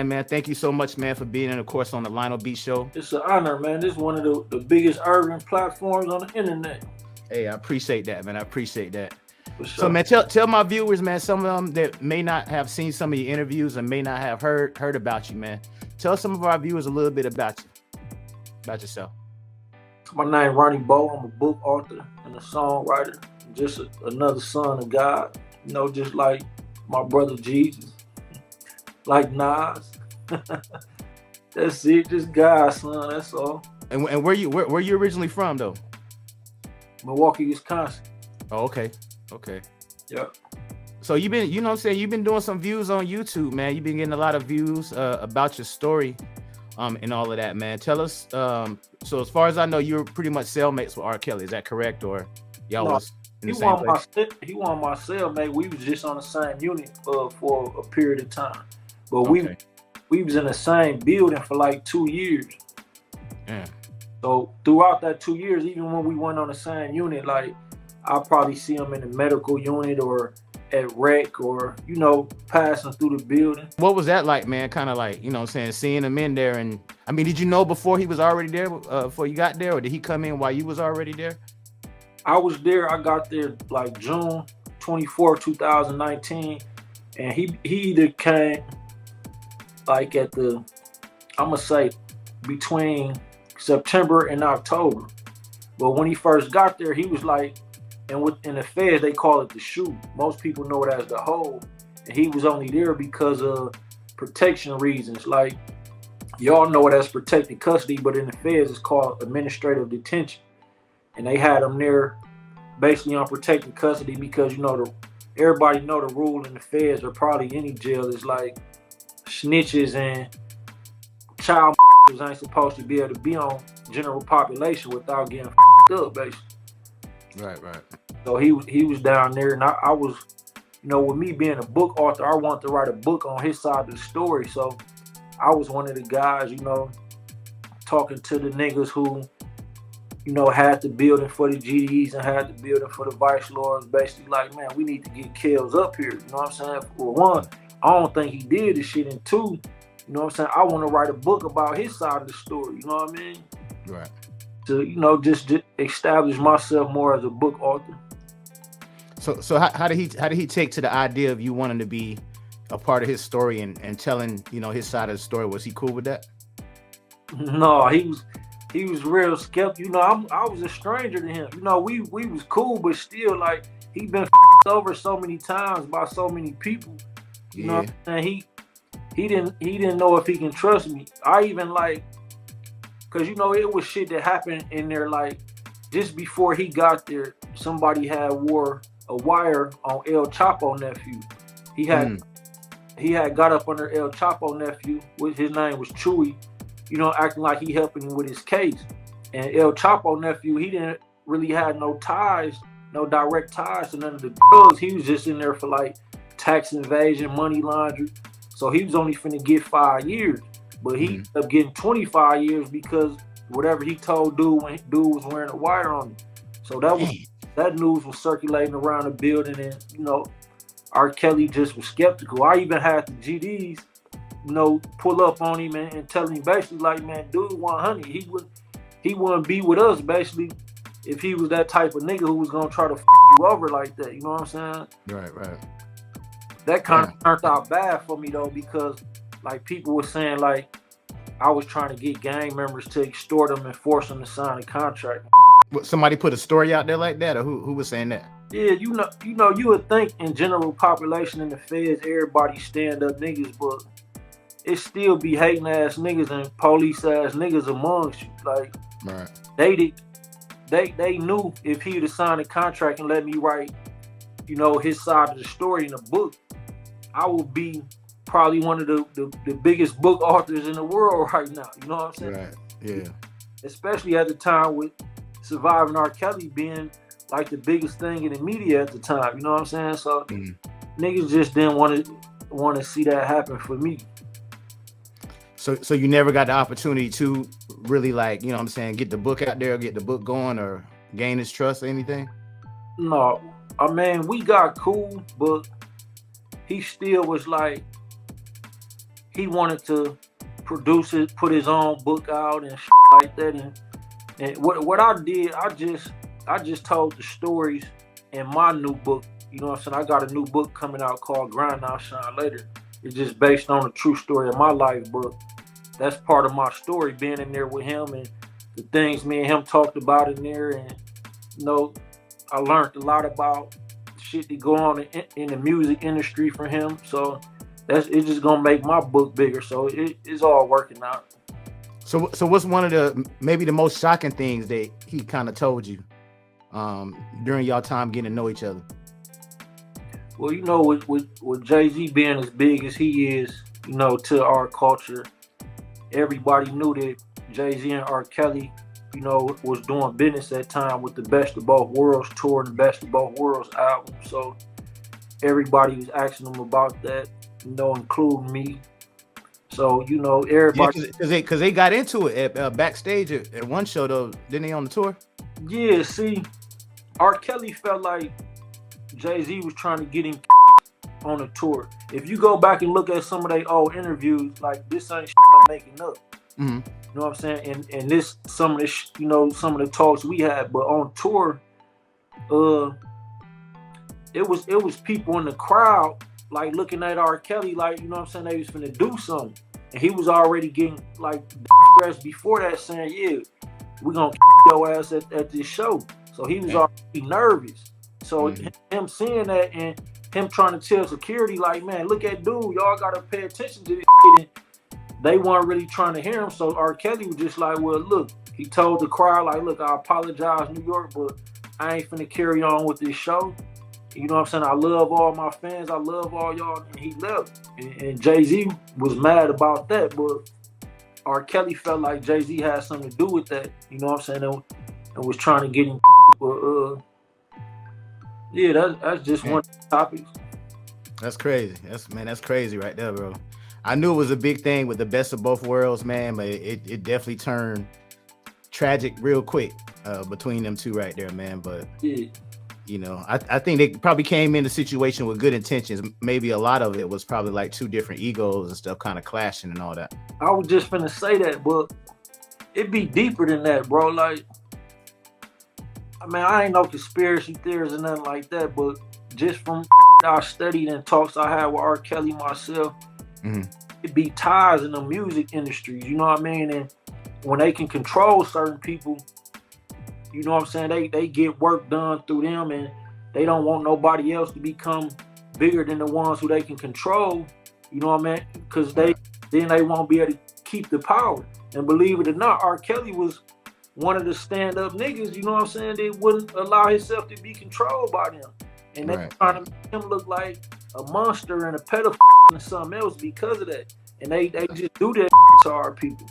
man, thank you so much, man, for being in, of course, on the Lionel B Show. It's an honor, man. This is one of the biggest urban platforms on the internet. Hey, I appreciate that, man. I appreciate that. For So, sure. man, tell my viewers, man, some of them that may not have seen some of your interviews and may not have heard about you, man. Tell some of our viewers a little bit about yourself. My name Ronnie Bo. I'm a book author and a songwriter. Just another son of God. Just like my brother Jesus, like Nas. That's it. Just God, son. That's all. And where you originally from, though? Milwaukee, Wisconsin. Oh, okay. Yeah. So you've been, what I'm saying, you've been doing some views on YouTube, man. You've been getting a lot of views about your story, and all of that, man. Tell us. So as far as I know, you're pretty much cellmates with R. Kelly. Is that correct, or y'all No, was in the same place? he wasn't my cellmate. We was just on the same unit for a period of time, but Okay. we was in the same building for like 2 years. Yeah. So throughout that 2 years, even when we went on the same unit, like I'll probably see him in the medical unit or at rec or passing through the building. What was that like, man? Kind of like, what I'm saying, seeing him in there. And I mean, did you know before he was already there, before you got there, or did he come in while you was already there? I was there. I got there like June 24, 2019, and he either came like at I'm gonna say between September and October. But when he first got there, he was like, and in the feds they call it the shoe. Most people know it as the hole, and he was only there because of protection reasons. Like y'all know it as protected custody, but in the feds it's called administrative detention. And they had him there basically on protected custody because everybody know the rule in the feds or probably any jail is like snitches and child ain't supposed to be able to be on general population without getting up, basically. Right. So he was down there, and I was, with me being a book author, I wanted to write a book on his side of the story. So I was one of the guys, talking to the niggas who, had the building for the GDs and had the building for the vice lords. Basically, like, man, we need to get Kells up here. You know what I'm saying? For one, I don't think he did this shit. And two, I want to write a book about his side of the story. You know what I mean? Right. To just establish myself more as a book author. So how did he take to the idea of you wanting to be a part of his story and telling his side of the story? Was he cool with that? No, he was real skeptical. I was a stranger to him. We was cool, but still, like, he been over so many times by so many people. You know what I'm saying? He didn't know if he can trust me. I even like, cause it was shit that happened in there. Like just before he got there, somebody had wore a wire on El Chapo nephew. He had got up under El Chapo nephew, which his name was Chewy. Acting like he helping him with his case. And El Chapo nephew, he didn't really have no direct ties to none of the drugs. He was just in there for like tax evasion, money laundering. So he was only finna get 5 years, but he ended up getting 25 years because whatever he told dude when dude was wearing a wire on him. So that news was circulating around the building, and R. Kelly just was skeptical. I even had the GDs, pull up on him and tell him basically like, man, dude 100. He wouldn't be with us basically if he was that type of nigga who was gonna try to you over like that. You know what I'm saying? Right. That kind of turned out bad for me though, because like people were saying like I was trying to get gang members to extort them and force them to sign a contract. What, somebody put a story out there like that, or who was saying that? Yeah, you would think in general population in the feds, everybody stand up niggas, but it still be hating ass niggas and police ass niggas amongst you. Like, right. They knew if he would have signed a contract and let me write, his side of the story in a book, I would be probably one of the biggest book authors in the world right now. You know what I'm saying? Right. Yeah. Especially at the time with surviving R. Kelly being like the biggest thing in the media at the time. You know what I'm saying? So niggas just didn't want to see that happen for me. So you never got the opportunity to really, like, get the book out there, get the book going, or gain his trust or anything? No, I mean, we got cool, but he still was like, he wanted to produce it, put his own book out and like that. And what I did, I just told the stories in my new book. You know what I'm saying? I got a new book coming out called Grind Now Shine Later. It's just based on a true story of my life, but that's part of my story, being in there with him and the things me and him talked about in there. And you know, I learned a lot about shit that go on in the music industry from him. So it's just gonna make my book bigger. So it's all working out. So what's one of the maybe the most shocking things that he kind of told you during y'all time getting to know each other? Well, you know, with Jay-Z being as big as he is, you know, to our culture, everybody knew that Jay-Z and R. Kelly, you know, was doing business at that time with the Best of Both Worlds tour and the Best of Both Worlds album. So everybody was asking him about that, you know, including me. So, you know, everybody... Because they got into it at backstage at one show, though, didn't they, on the tour? Yeah, see, R. Kelly felt like Jay-Z was trying to get him on a tour. If you go back and look at some of their old interviews, like, this ain't shit I'm making up. Mm-hmm. You know what I'm saying? And this, some of the, you know, some of the talks we had, but on tour, it was people in the crowd, like, looking at R. Kelly, like, you know what I'm saying, they was finna do something. And he was already getting, like, stressed before that, saying, yeah, we're gonna your ass at this show. So he was already nervous. So him seeing that and him trying to tell security, like, man, look at dude, y'all gotta pay attention to this shit. And they weren't really trying to hear him. So R. Kelly was just like, well, look, he told the crowd, like, look, I apologize, New York, but I ain't finna carry on with this show. You know what I'm saying? I love all my fans. I love all y'all. And he left. And Jay-Z was mad about that, but R. Kelly felt like Jay-Z had something to do with that. You know what I'm saying? And was trying to get him. But, yeah, that's just one of the topics. That's crazy. That's crazy right there, bro. I knew it was a big thing with the Best of Both Worlds, man, but it definitely turned tragic real quick between them two right there, man. But yeah, you know, I think they probably came in the situation with good intentions. Maybe a lot of it was probably like two different egos and stuff kind of clashing and all that. I was just finna say that, but it be deeper than that, bro. Like, I mean, I ain't no conspiracy theories or nothing like that, but just from I studied and talks I had with R. Kelly myself, it be ties in the music industry, you know what I mean? And when they can control certain people, you know what I'm saying, they get work done through them, and they don't want nobody else to become bigger than the ones who they can control, you know what I mean? Because then they won't be able to keep the power. And believe it or not, R. Kelly was one of the stand-up niggas, you know what I'm saying, that wouldn't allow himself to be controlled by them. And they trying to make him look like a monster and a pedophile and something else because of that. And they just do that to our people.